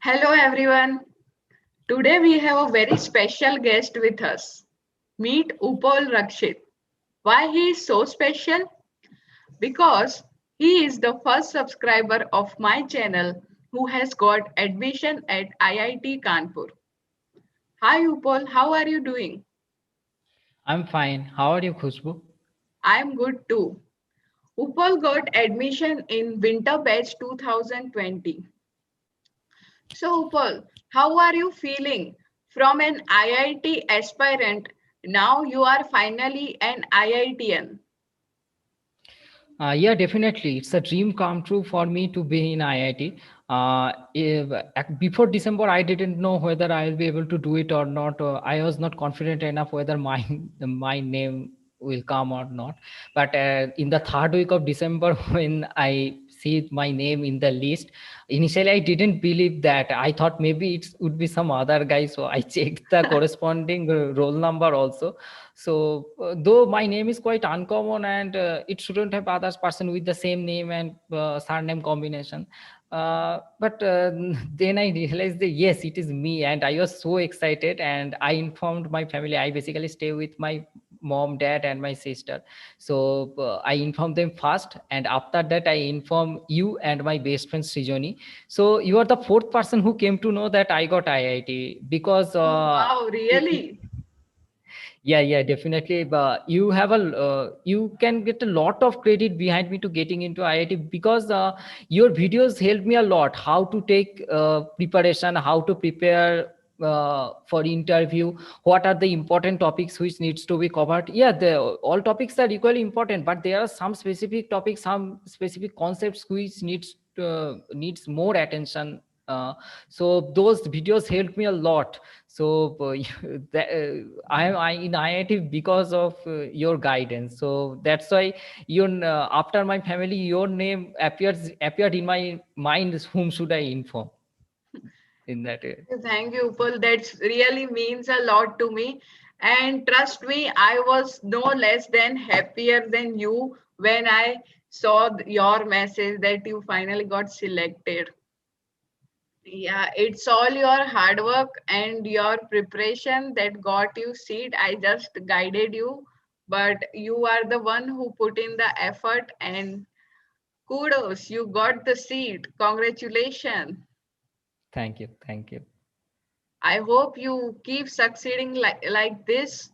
Hello everyone. Today we have a very special guest with us. Meet Upal Rakshit. Why he is so special? Because he is the first subscriber of my channel who has got admission at IIT Kanpur. Hi Upal, how are you doing? I'm fine. How are you, Khushbu? I am good too. Upal got admission in winter batch 2020. So, Upal, how are you feeling? From an IIT aspirant, now you are finally an IITian. Yeah, definitely. It's a dream come true for me to be in IIT. Before December, I didn't know whether I will be able to do it or not. I was not confident enough whether my my name will come or not. But in the third week of December, when I see my name in the list, initially I didn't believe that. I thought maybe it would be some other guy. So I checked the corresponding roll number also. So though my name is quite uncommon and it shouldn't have other person with the same name and surname combination, but then I realized that yes, it is me, and I was so excited, and I informed my family. I basically stay with my mom, dad, and my sister. So I informed them first, and after that I inform you and my best friend Srijoni. So you are the fourth person who came to know that I got IIT because Oh, wow, really? yeah, definitely. But you have you can get a lot of credit behind me to getting into IIT because your videos helped me a lot. How to take preparation, how to prepare for interview, what are the important topics which needs to be covered. Yeah, all topics are equally important, but there are some specific topics, some specific concepts which needs more attention. So those videos helped me a lot. So I in IIT because of your guidance. So that's why your after my family, your name appeared in my mind. Whom should I inform in that? Thank you, Upal. That really means a lot to me. And trust me, I was no less than happier than you when I saw your message that you finally got selected. Yeah, it's all your hard work and your preparation that got you seat. I just guided you, but you are the one who put in the effort and kudos, you got the seat. Congratulations. Thank you. I hope you keep succeeding like this.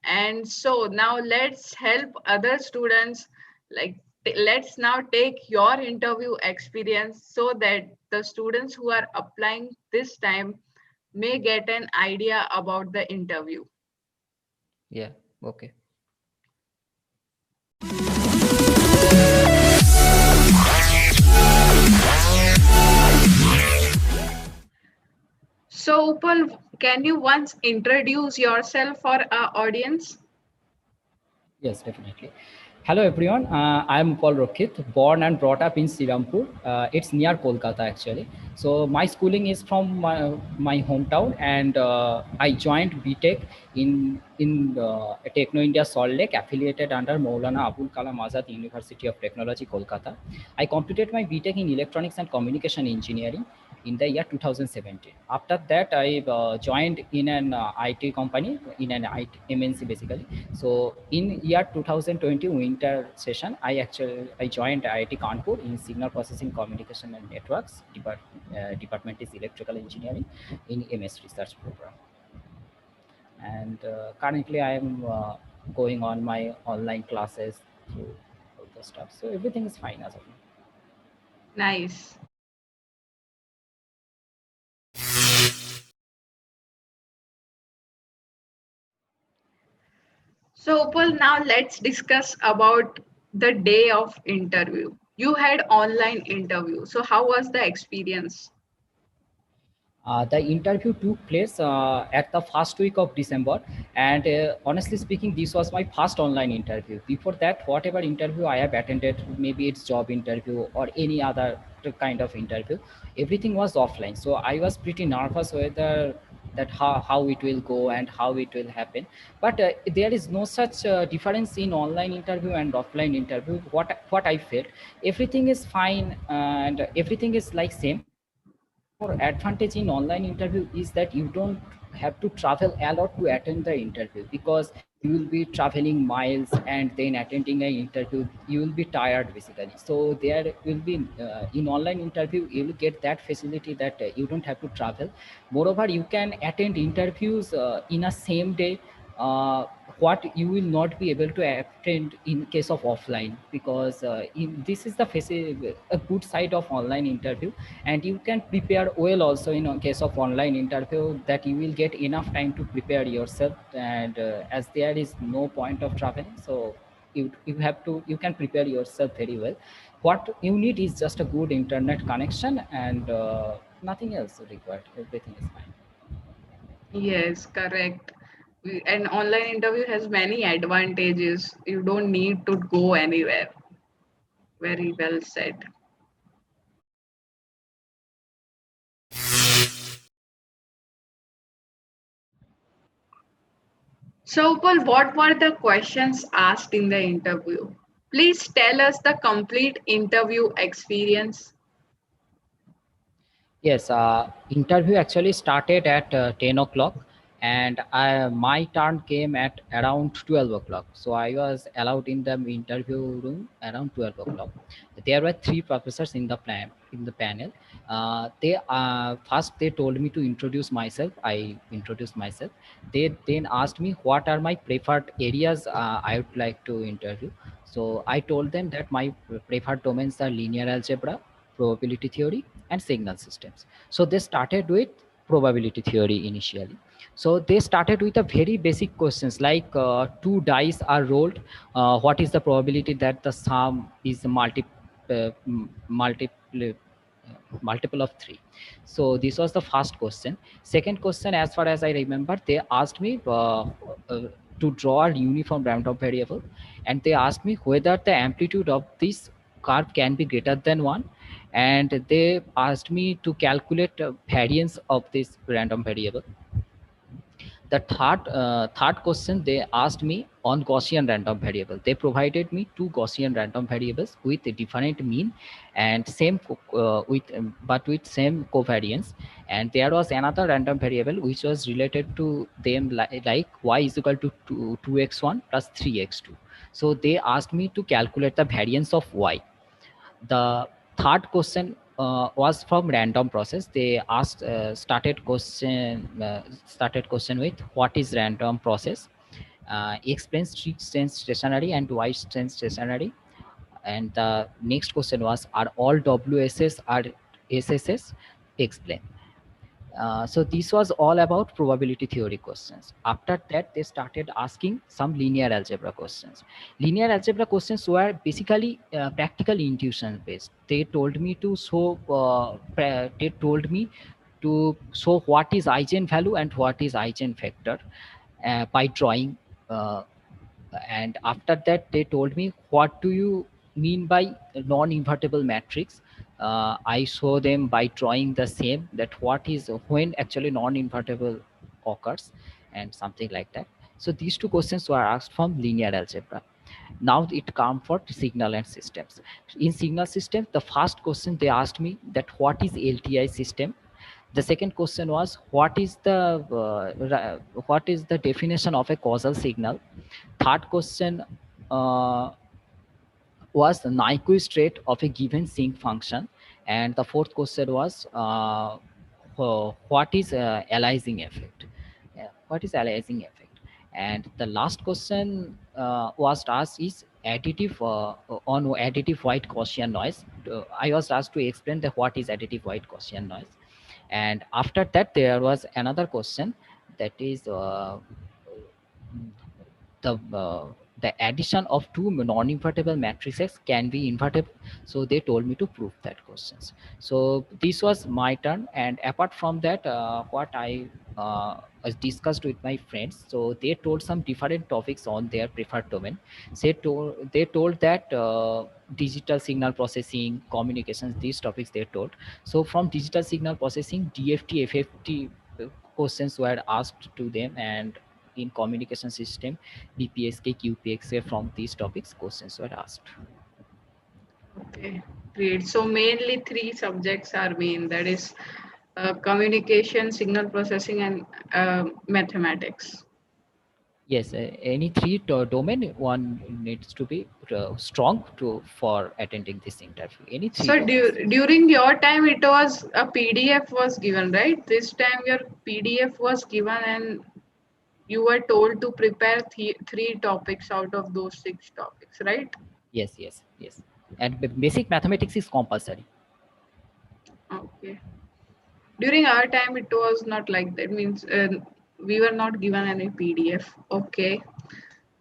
And so now let's help other students like let's now take your interview experience so that the students who are applying this time may get an idea about the interview. Yeah. Okay. So Upal, can you once introduce yourself for our audience? Yes, definitely. Hello, everyone. I'm Paul Rokhit, born and brought up in Srirampur. It's near Kolkata, actually. So my schooling is from my hometown, and I joined BTech in Techno India Salt Lake, affiliated under Maulana Abul Kalam Azad University of Technology, Kolkata. I completed my BTech in Electronics and Communication Engineering in the year 2017. After that, I joined in an IT company, in an IT MNC basically. So in year 2020 winter session, I joined IIT Kanpur in Signal Processing, Communication and Networks. Department is Electrical Engineering in MS Research Program. And currently I am going on my online classes through all the stuff. So everything is fine as of now. Nice. So, Upal, now let's discuss about the day of interview. You had online interview. So, how was the experience? The interview took place at the first week of December, and honestly speaking, this was my first online interview. Before that, whatever interview I have attended, maybe it's job interview or any other kind of interview, everything was offline. So I was pretty nervous whether that how it will go and how it will happen. But there is no such difference in online interview and offline interview. What I felt, everything is fine and everything is like same. more advantage in online interview is that you don't have to travel a lot to attend the interview, because you will be traveling miles and then attending an interview, you will be tired basically. So there will be in online interview you will get that facility that you don't have to travel. Moreover, you can attend interviews in a same day, uh, what you will not be able to attend in case of offline, because this is the a good side of online interview. And you can prepare well also in a case of online interview, that you will get enough time to prepare yourself. And as there is no point of traveling, so you can prepare yourself very well. What you need is just a good internet connection, and nothing else required, everything is fine. Yes, correct. An online interview has many advantages. You don't need to go anywhere. Very well said. So, Paul, what were the questions asked in the interview? Please tell us the complete interview experience. Yes, interview actually started at 10 o'clock, and my turn came at around 12 o'clock. So I was allowed in the interview room around 12 o'clock. There were three professors in the panel. First they told me to introduce myself. I introduced myself. They then asked me what are my preferred areas I would like to interview. So I told them that my preferred domains are linear algebra, probability theory, and signal systems. So they started with probability theory initially. So they started with a very basic questions like two dice are rolled. What is the probability that the sum is uh, multiple multiple of 3? So this was the first question. Second question, as far as I remember, they asked me to draw a uniform random variable, and they asked me whether the amplitude of this curve can be greater than 1, and they asked me to calculate variance of this random variable. The third question, they asked me on Gaussian random variable. They provided me two Gaussian random variables with a different mean and same but with same covariance. And there was another random variable which was related to them, like y is equal to 2x1 plus 3x2. So they asked me to calculate the variance of y. The third question was from random process. They asked started question with what is random process, explains X stands stationary and Y stands stationary. And the next question was, are all WSS are SSS? Explain. So this was all about probability theory questions. After that, they started asking some linear algebra questions. Linear algebra questions were basically practical intuition based. They told me to show what is eigenvalue and what is eigenvector by drawing. Uh, and after that, they told me, what do you mean by non-invertible matrix? I show them by drawing the same, that what is when actually non-invertible occurs, and something like that. So these two questions were asked from linear algebra. Now it comes for signal and systems. In signal system, the first question they asked me, that what is LTI system? The second question was, what is the definition of a causal signal? Third question uh, was the Nyquist rate of a given sinc function, and the fourth question was what is aliasing effect? What is aliasing effect? And the last question was asked is additive on additive white Gaussian noise. I was asked to explain the what is additive white Gaussian noise. And after that, there was another question, that is the the addition of two non-invertible matrices can be invertible. So they told me to prove that questions. So this was my turn. And apart from that, what I was discussed with my friends, so they told some different topics on their preferred domain. They told that digital signal processing, communications, these topics they told. So from digital signal processing, DFT, FFT questions were asked to them, and in communication system, BPSK, QPXK, from these topics questions were asked. Okay, great. So mainly three subjects are main. That is communication, signal processing, and mathematics. Yes, any three domain one needs to be strong to for attending this interview. Any three So domains. during your time, it was a PDF was given, right? This time your PDF was given, and you were told to prepare three topics out of those six topics, right? Yes, yes, yes. And basic mathematics is compulsory. Okay. During our time, it was not like that. Means we were not given any PDF. Okay,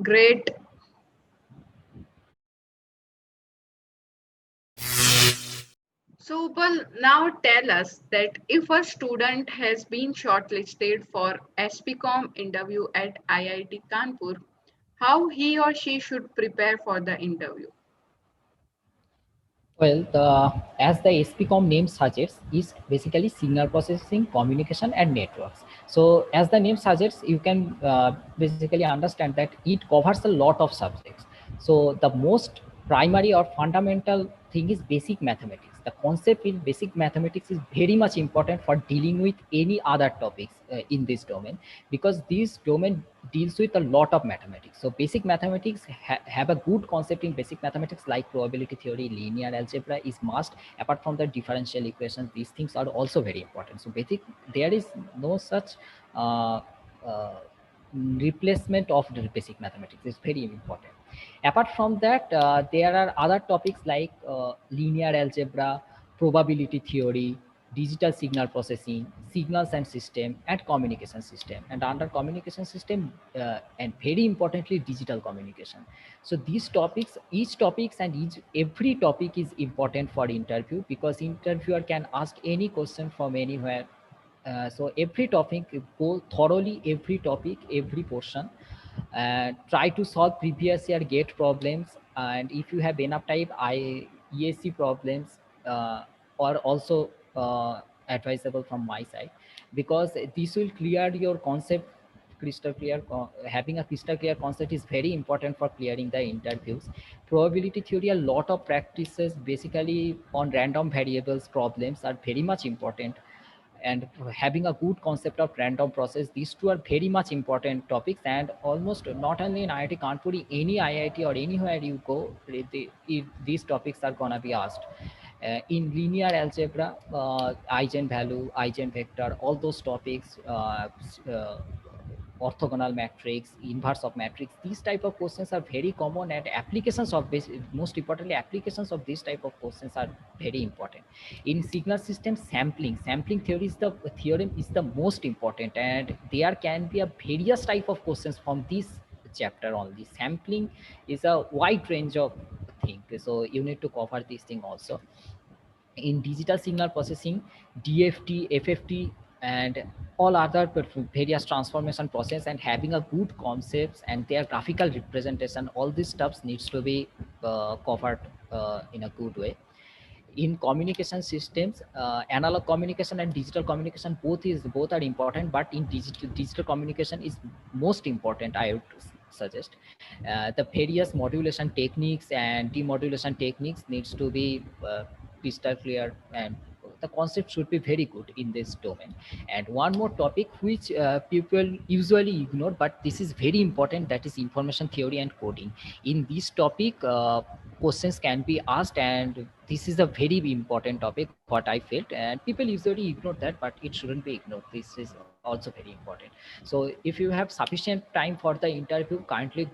great. So, Upal, now tell us that if a student has been shortlisted for SPCOM interview at IIT Kanpur, how he or she should prepare for the interview? Well, as the SPCOM name suggests, is basically signal processing, communication, and networks. So, as the name suggests, you can basically understand that it covers a lot of subjects. So, the most primary or fundamental thing is basic mathematics. The concept in basic mathematics is very much important for dealing with any other topics in this domain, because this domain deals with a lot of mathematics. So basic mathematics have a good concept in basic mathematics, like probability theory, linear algebra is must. Apart from the differential equations, these things are also very important. So basic, there is no such uh, uh, replacement of the basic mathematics. Is very important. Apart from that, there are other topics like linear algebra, probability theory, digital signal processing, signals and system, and communication system. And under communication system, and very importantly, digital communication. So these topics, each topics and every topic is important for interview, because interviewer can ask any question from anywhere. So every topic, go thoroughly every topic, every portion, and try to solve previous year gate problems. And if you have enough time, ESC problems are also advisable from my side, because this will clear your concept crystal clear. Having a crystal clear concept is very important for clearing the interviews. Probability theory, a lot of practices basically on random variables problems are very much important, and having a good concept of random process, these two are very much important topics. And almost not only in IIT Kanpur, any IIT or anywhere you go, these topics are gonna be asked. In linear algebra, eigenvalue, eigenvector, all those topics, uh, orthogonal matrix, inverse of matrix, these type of questions are very common, and applications of this, most importantly, applications of this type of questions are very important. In signal system, sampling theory is the theorem is the most important, and there can be a various type of questions from this chapter only. Sampling is a wide range of things, so you need to cover this thing also. In digital signal processing, DFT, FFT, and all other various transformation process, and having a good concepts and their graphical representation, all these stuffs needs to be covered in a good way. In communication systems, analog communication and digital communication, both are important, but in digital communication is most important, I would suggest. The various modulation techniques and demodulation techniques needs to be crystal clear, and the concept should be very good in this domain. And one more topic which people usually ignore, but this is very important, that is information theory and coding. In this topic, questions can be asked, and this is a very important topic, what I felt, and people usually ignore that, but it shouldn't be ignored. This is also very important. So if you have sufficient time for the interview, kindly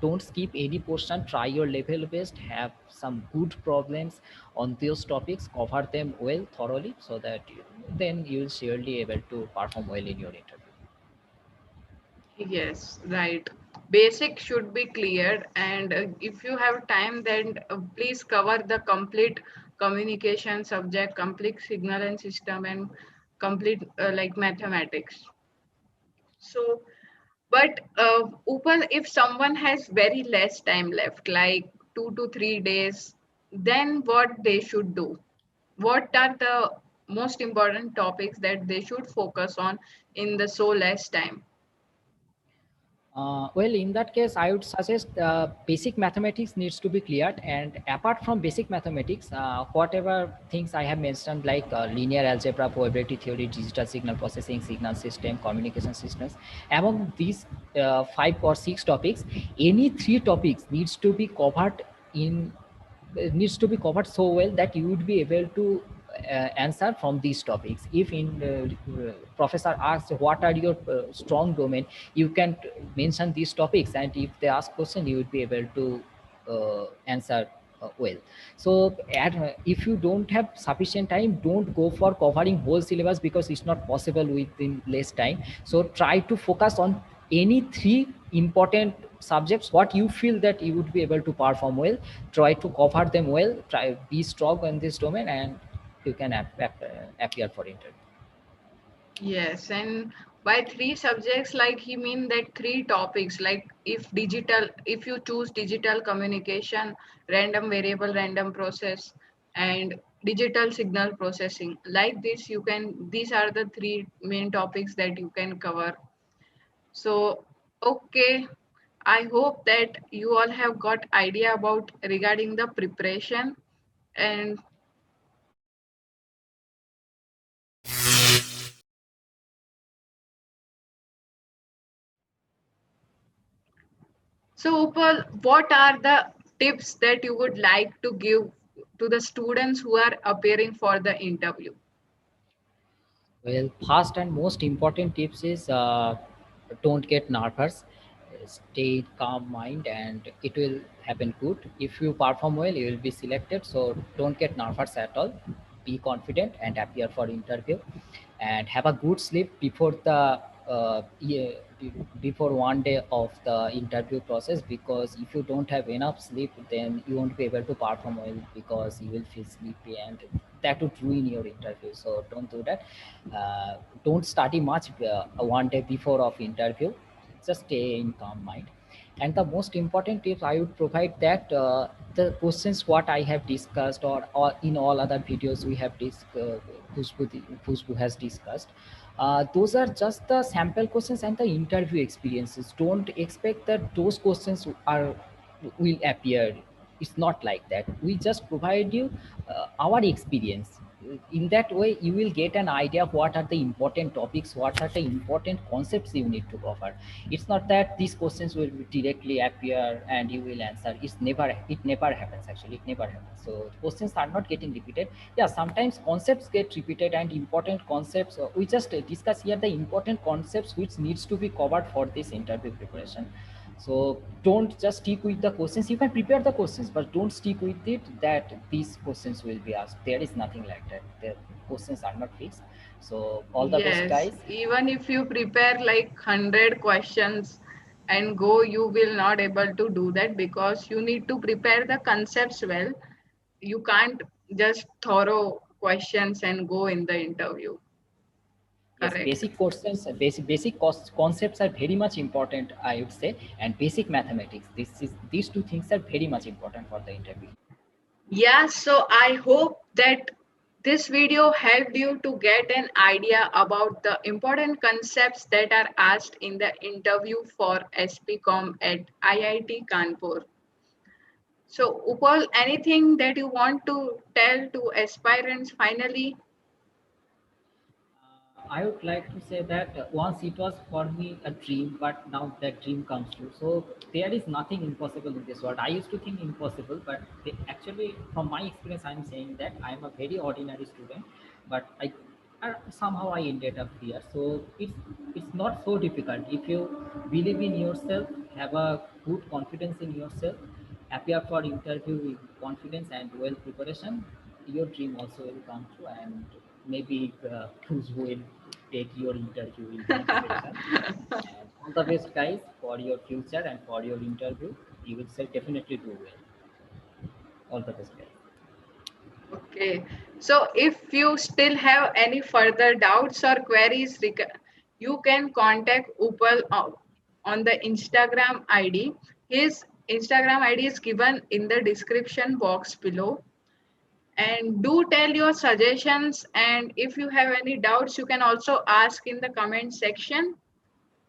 don't skip any portion, try your level best, have some good problems on those topics, cover them well thoroughly, so that then you will surely able to perform well in your interview. Yes, right. Basic should be cleared, and if you have time, then please cover the complete communication subject, complete signal and system, and complete like mathematics. So, but Upal, if someone has very less time left, like 2 to 3 days, then what they should do? What are the most important topics that they should focus on in the so less time? Well, in that case, I would suggest basic mathematics needs to be cleared. And apart from basic mathematics, whatever things I have mentioned, like linear algebra, probability theory, digital signal processing, signal system, communication systems, among these 5 or 6 topics, any 3 topics needs to be covered so well that you would be able to answer from these topics. If in professor asks what are your strong domain, you can mention these topics, and if they ask question, you would be able to answer well. So if you don't have sufficient time, don't go for covering whole syllabus, because it's not possible within less time. So try to focus on any 3 important subjects what you feel that you would be able to perform well. Try to cover them well, try be strong in this domain, and you can appear for interview. Yes, and by 3 subjects, like he mean that 3 topics, like if you choose digital communication, random variable, random process, and digital signal processing, like this, these are the 3 main topics that you can cover. So, okay, I hope that you all have got idea about regarding the preparation. And so, Upal, what are the tips that you would like to give to the students who are appearing for the interview? Well, first and most important tips is don't get nervous. Stay calm mind, and it will happen good. If you perform well, you will be selected. So don't get nervous at all. Be confident and appear for interview, and have a good sleep before the before one day of the interview process, because if you don't have enough sleep, then you won't be able to perform well, because you will feel sleepy, and that would ruin your interview. So don't do that. uh, don't study much one day before of interview. Just stay in calm mind. And the most important tips I would provide that the questions what I have discussed, or in all other videos we have Khushbu has discussed, those are just the sample questions and the interview experiences. Don't expect that those questions are will appear. It's not like that. We just provide you our experience. In that way you will get an idea of what are the important topics, what are the important concepts you need to cover. It's not that these questions will directly appear and you will answer. It never happens. Actually, it never happens. So questions are not getting repeated. Yeah, sometimes concepts get repeated, and important concepts, we just discuss here the important concepts which needs to be covered for this interview preparation. So don't just stick with the questions. You can prepare the questions, but don't stick with it that these questions will be asked. There is nothing like that. The questions are not fixed. So all the best, Yes, guys. even if you prepare like 100 questions and go, you will not able to do that because you need to prepare the concepts well. You can't just thorough questions and go in the interview. Yes, Correct. basic questions, concepts are very much important, I would say, and basic mathematics. These 2 things are very much important for the interview. Yeah, so I hope that this video helped you to get an idea about the important concepts that are asked in the interview for SPCOM at IIT Kanpur. So, Upal, anything that you want to tell to aspirants finally? I would like to say that once it was for me a dream, but now that dream comes true. So there is nothing impossible in this world. I used to think impossible, but actually, from my experience, I'm saying that I'm a very ordinary student, but somehow I ended up here. So it's not so difficult if you believe in yourself, have a good confidence in yourself, appear for interview with confidence and well preparation. Your dream also will come true, and maybe Cruz will take your interview in the next session. And all the best, guys, for your future and for your interview. You will say definitely do well. All the best, guys. Okay. So, if you still have any further doubts or queries, you can contact Upal on the Instagram ID. His Instagram ID is given in the description box below. And do tell your suggestions. And if you have any doubts, you can also ask in the comment section.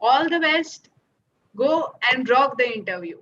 All the best. Go and rock the interview.